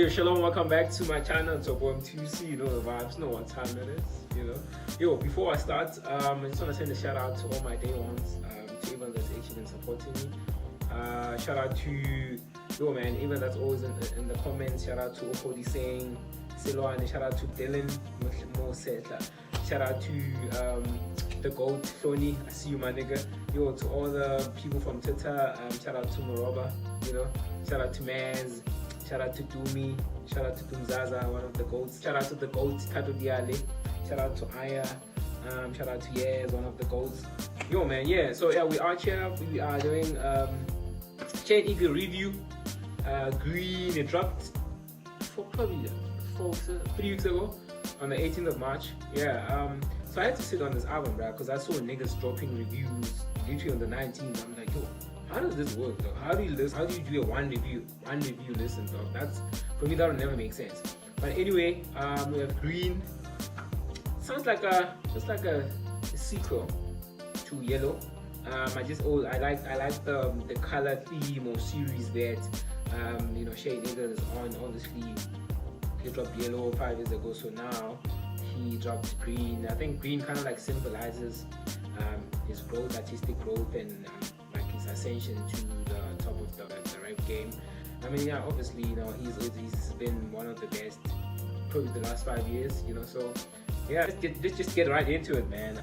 Yo, shalom, welcome back to my channel. It's your boy M2C, you know the vibes, know what time it is, you know. Yo, before I start, I just want to send a shout out to all my day ones, to everyone that's actually been supporting me. Shout out to, yo man, even that's always in the comments. Shout out to Okodi saying, Silwane, shout out to Dylan, shout out to the GOAT, Floney, I see you my nigga. Yo, to all the people from Twitter, shout out to Moroba, you know, shout out to Maz. Shout out to Dumi, shout out to Dumzaza, one of the GOATs. Shout out to the GOAT, Tato Diale. Shout out to Aya. Shout out to Yez, one of the GOATs. Yo man, yeah, so yeah, we are here. We are doing Chain Eagle review. Green, it dropped for probably 3 weeks ago on the 18th of March. Yeah, so I had to sit on this album, bro, because I saw niggas dropping reviews literally on the 19th. I'm like, yo, how does this work, though? How do you listen? How do you do a one review listen, dog? That's, for me, that would never make sense. But anyway, we have Green. Sounds like just like a sequel to Yellow. I like the color theme or series that you know, Shane Eagle is on. Obviously, he dropped Yellow 5 years ago, so now he dropped Green. I think Green kind of like symbolizes his growth, artistic growth, and like his ascension to the top of the rap game. I mean, yeah, obviously, you know, he's been one of the best probably the last 5 years, you know. So yeah, let's just get right into it, man.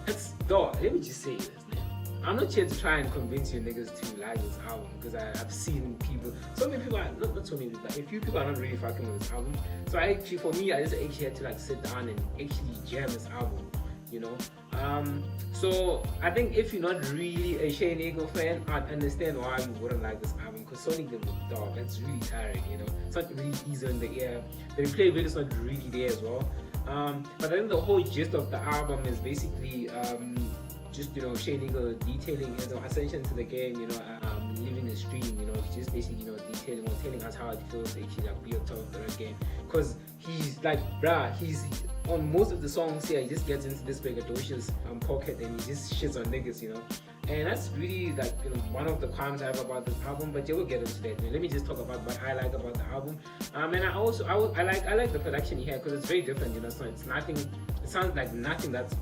Let me just say this, man. I'm not here to try and convince you niggas to like this album, because I've seen people, so many people, not so many people, but a few people are not really fucking with this album. So for me, I just actually had to like sit down and actually jam this album, you know. So I think if you're not really a Shane Eagle fan, I'd understand why you wouldn't like this album, because Sonic the Dog, that's really tiring, you know. It's not really easy in the ear. The replayability is not really there as well. But I think the whole gist of the album is basically just, you know, Shane Eagle detailing his ascension to the game, you know, living his dream, you know, just basically, you know, detailing or telling us how it feels to actually like be on top of the rap game. Because he's like, bruh, he's on most of the songs here, he just gets into this braggadocious pocket and he just shits on niggas, you know. And that's really like, you know, one of the qualms I have about this album, but yeah, we'll get into that. Let me just talk about what I like about the album. And I like the production here, because it's very different, you know. So it's nothing, it sounds like nothing that's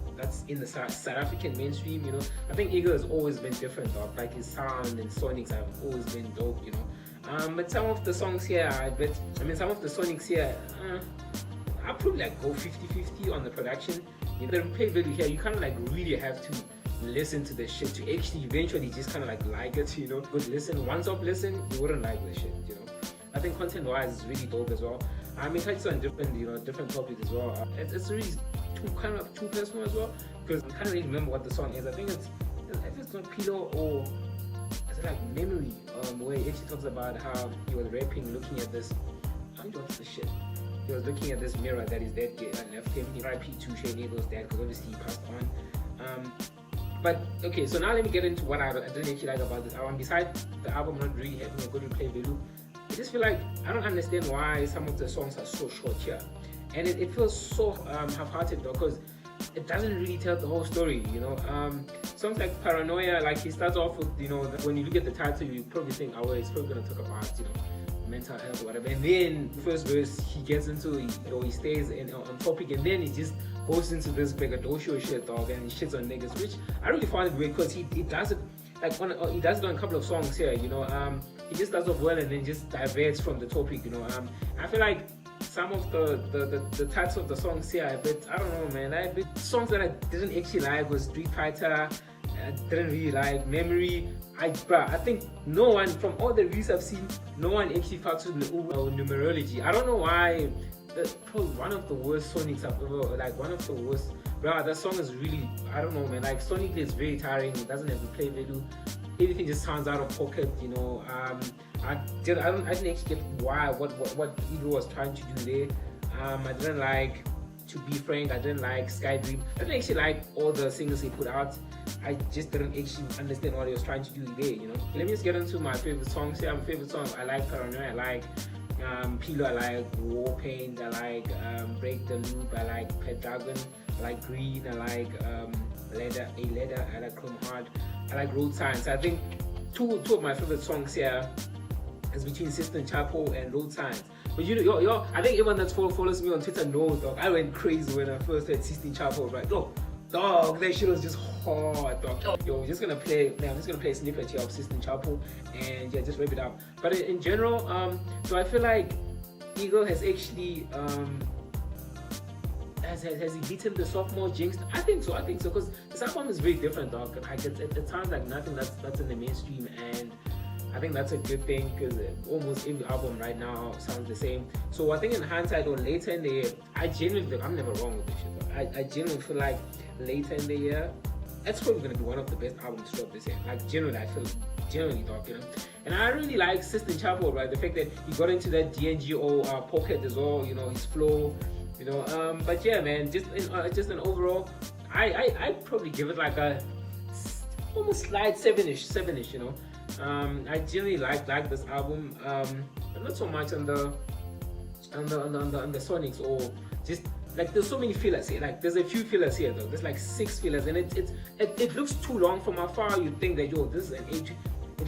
in the South African mainstream, you know. I think Eagle has always been different, dog. Like his sound and sonics have always been dope, you know. But some of the songs here, some of the sonics here, I'll probably like go 50-50 on the production. You know, the replay value here, you kind of like really have to listen to the shit to actually eventually just kind of like it, you know. Good listen, once off listen, you wouldn't like the shit, you know. I think content wise is really dope as well. I mean, touches on different topics as well. It's really too personal as well, because I can't really remember what the song is. I think it's not Pillow, or is it like Memory, where he actually talks about how he was rapping, looking at this, I don't know what's the shit. He was looking at this mirror that his dad left him. He RIP to Shane Eagle's dad, because obviously he passed on. But okay, so now let me get into what I didn't actually like about this album. Besides the album not really having a good replay value, I just feel like I don't understand why some of the songs are so short here, and it feels so half-hearted, though, because it doesn't really tell the whole story, you know. Songs like Paranoia, like he starts off with, you know, when you look at the title, you probably think, oh, well, he's probably gonna talk about, you know, mental health or whatever, and then the first verse he gets into, he stays on topic, and then he just goes into this braggadocio shit, dog, and he shits on niggas, which I really find it weird, because he does it like he does it on a couple of songs here, you know. He just does it well and then just diverts from the topic, you know. I feel like some of the types of the songs here, I don't know, man. Songs that I didn't actually like was Street Fighter. I didn't really like Memory. I think no one, from all the reviews I've seen, no one actually fucks with numerology. I don't know why. That's probably one of the worst Sonics I've ever, like one of the worst. Bro, that song is really, I don't know, man. Like sonically, it's very tiring. It doesn't have replay value. Everything just sounds out of pocket, you know. I didn't actually get what Eagle was trying to do there. I didn't like To Be Frank. I didn't like Sky Dream. I didn't actually like all the singles he put out. I just didn't actually understand what he was trying to do there, you know. Let me just get into my favorite songs here. My favorite song, I like Paranoia. I like Pilo, I like War Paint, I like Break the Loop, I like Pet Dragon, I like Green, I like Leather, I like Chrome Heart, I like Road Signs. I think two of my favorite songs here is between Sistine Chapel and Road Signs. But I think everyone that follows me on Twitter knows, dog. I went crazy when I first heard Sistine Chapel, right? No, dog, that shit was just hard, dog. Yo, I'm just gonna play a snippet here of Sistine Chapel and yeah, just wrap it up. But in general, so I feel like Eagle has actually has he beaten the Sophomore Jinx? I think so, because this album is very different, dog. Like it sounds like nothing that's in the mainstream, and I think that's a good thing because almost every album right now sounds the same. So I think in hindsight or later in the year, I'm never wrong with this shit. I genuinely feel like later in the year, that's probably gonna be one of the best albums to drop this year. Like genuinely, I feel genuinely, dog, you know. And I really like Sistine Chapel, right? The fact that he got into that DNGO pocket as well, you know, his flow, you know. But yeah, man, just an overall, I probably give it like a almost slight 7-ish, you know. I generally like this album, but not so much on the Sonics, or just like there's so many fillers here. Like there's a few fillers here though. There's like 6 fillers, and it looks too long from afar. You think that this is an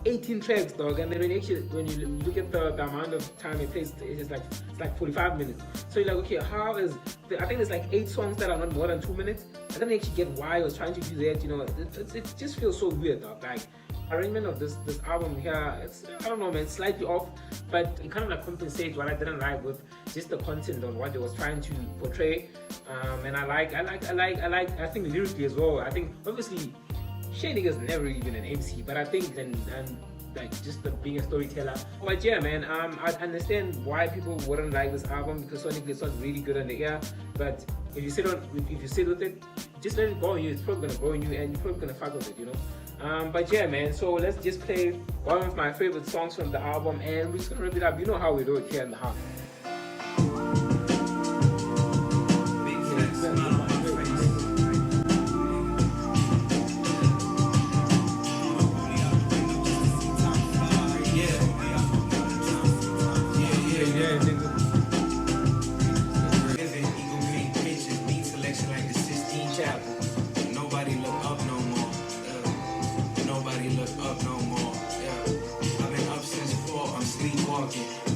18 tracks, dog, and then when you look at the amount of time it plays, it's like 45 minutes. So you're like, okay, I think there's like 8 songs that are not more than 2 minutes. I don't actually get why I was trying to do that, you know. It just feels so weird, dog. Like arrangement of this album here, I don't know, man, slightly off, but it kind of like compensates what I didn't like with just the content on what they was trying to portray. And I think lyrically as well. I think obviously Shady is never even an MC, but I think and like just being a storyteller. But yeah, man, I understand why people wouldn't like this album, because sonically it's not really good on the ear. But if you sit with it, just let it go on you. It's probably gonna go on you, and you're probably gonna fuck with it, you know. But yeah, man, so let's just play one of my favorite songs from the album, and we're just gonna wrap it up. You know how we do it here in the house.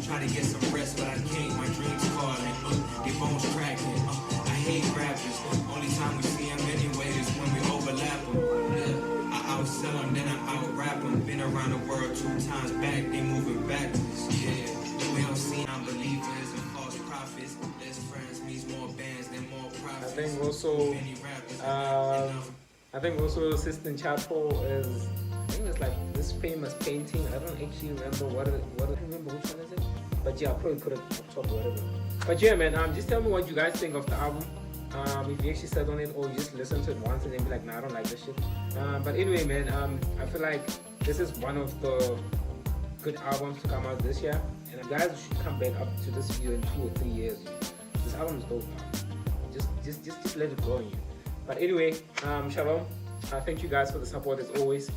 Try to get some rest, but I can't. My dreams calling, your bones cracking. I hate rappers. Only time we see them anyway is when we overlap them. Yeah. I outsell them, then I out rap them. Been around the world 2 times back, they moving backwards. Yeah, we don't see unbelievers and false prophets. Less friends means more bands than more profits. I think also Sistine Chapel is, I think it's like this famous painting. I don't actually remember I don't remember which one is it. But yeah, I'll probably put it up top or whatever. But yeah, man, just tell me what you guys think of the album. If you actually sat on it, or you just listen to it once and then be like, nah, I don't like this shit. But anyway, man, I feel like this is one of the good albums to come out this year. And you guys should come back up to this video in 2 or 3 years. This album is dope, man. Just let it go on you. But anyway, shalom. Thank you guys for the support as always.